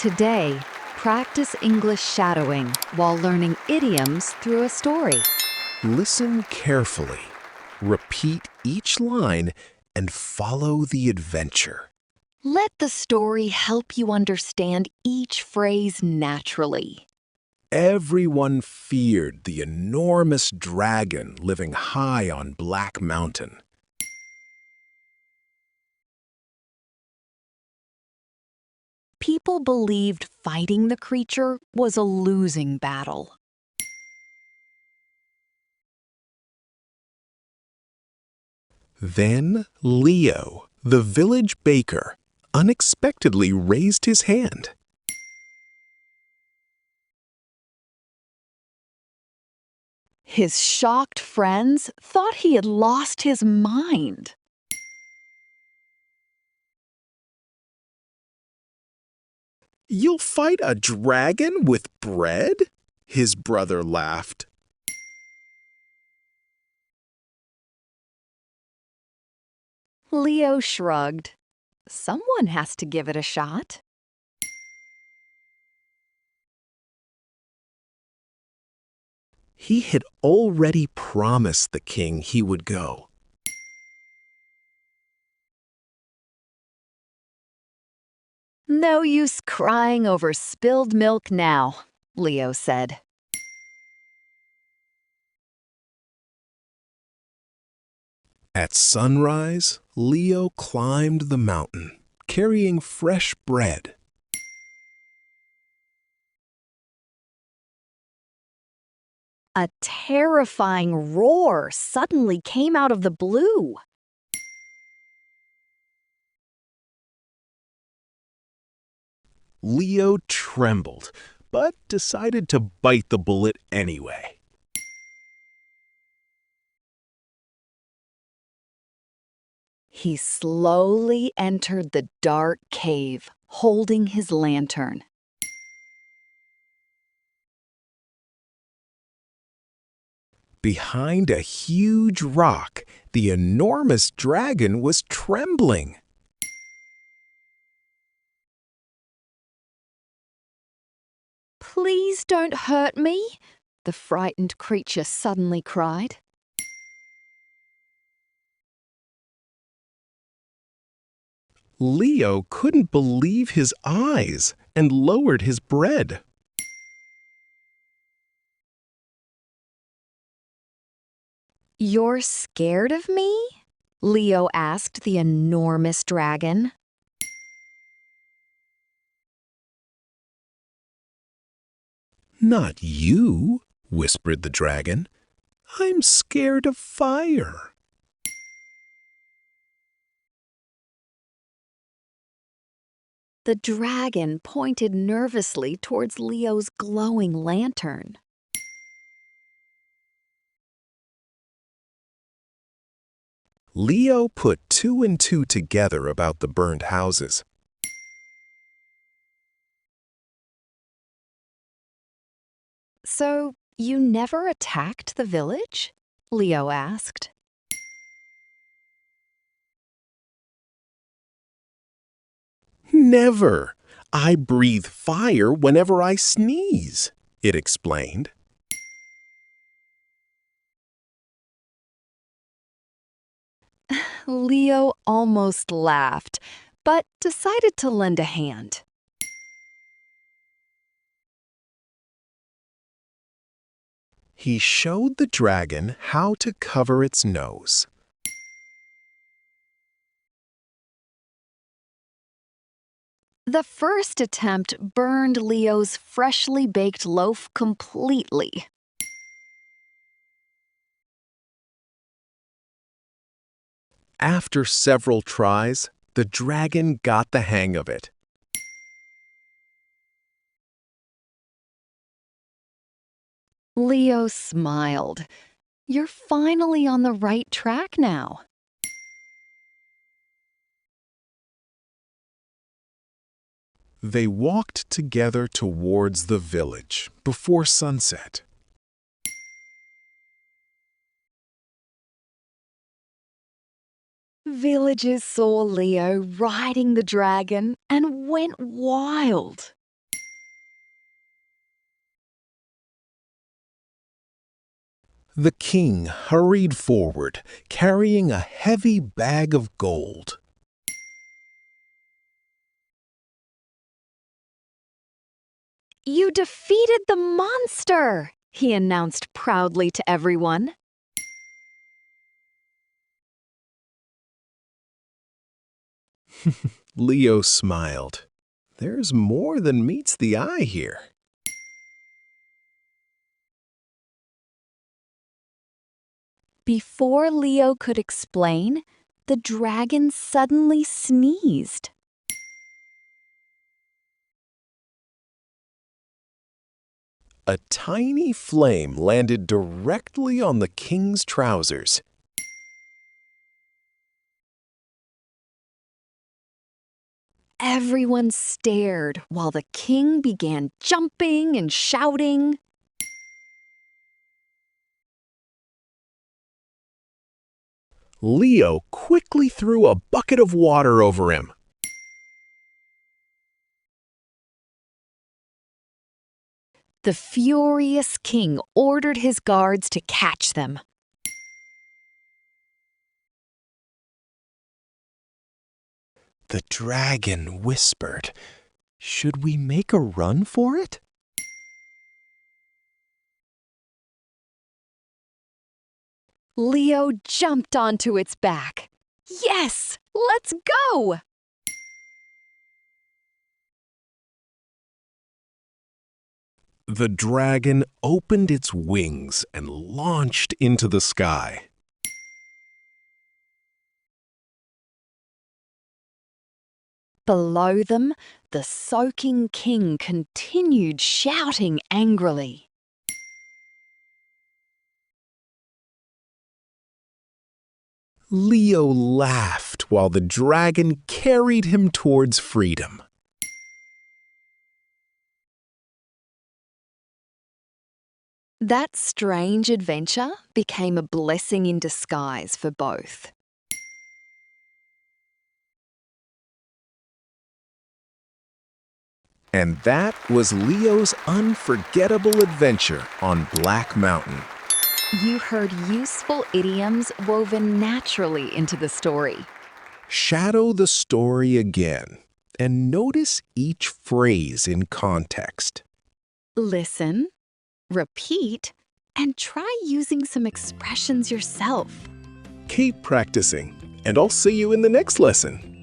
Today, practice English shadowing while learning idioms through a story. Listen carefully, repeat each line, and follow the adventure. Let the story help you understand each phrase naturally. Everyone feared the enormous dragon living high on Black Mountain. People believed fighting the creature was a losing battle. Then Leo, the village baker, unexpectedly raised his hand. His shocked friends thought he had lost his mind. "You'll fight a dragon with bread?" his brother laughed. Leo shrugged. Someone has to give it a shot. He had already promised the king he would go. No use crying over spilled milk now, Leo said. At sunrise, Leo climbed the mountain, carrying fresh bread. A terrifying roar suddenly came out of the blue. Leo trembled, but decided to bite the bullet anyway. He slowly entered the dark cave, holding his lantern. Behind a huge rock, the enormous dragon was trembling. Please don't hurt me, the frightened creature suddenly cried. Leo couldn't believe his eyes and lowered his bread. You're scared of me? Leo asked the enormous dragon. "Not you," whispered the dragon. "I'm scared of fire." The dragon pointed nervously towards Leo's glowing lantern. Leo put two and two together about the burned houses. So, you never attacked the village? Leo asked. "Never. I breathe fire whenever I sneeze," it explained. Leo almost laughed, but decided to lend a hand. He showed the dragon how to cover its nose. The first attempt burned Leo's freshly baked loaf completely. After several tries, the dragon got the hang of it. Leo smiled. You're finally on the right track now. They walked together towards the village before sunset. Villagers saw Leo riding the dragon and went wild. The king hurried forward, carrying a heavy bag of gold. You defeated the monster, he announced proudly to everyone. Leo smiled. There's more than meets the eye here. Before Leo could explain, the dragon suddenly sneezed. A tiny flame landed directly on the king's trousers. Everyone stared while the king began jumping and shouting. Leo quickly threw a bucket of water over him. The furious king ordered his guards to catch them. The dragon whispered, "Should we make a run for it?" Leo jumped onto its back. Yes, let's go! The dragon opened its wings and launched into the sky. Below them, the soaking king continued shouting angrily. Leo laughed while the dragon carried him towards freedom. That strange adventure became a blessing in disguise for both. And that was Leo's unforgettable adventure on Black Mountain. You heard useful idioms woven naturally into the story. Shadow the story again and notice each phrase in context. Listen, repeat, and try using some expressions yourself. Keep practicing, and I'll see you in the next lesson.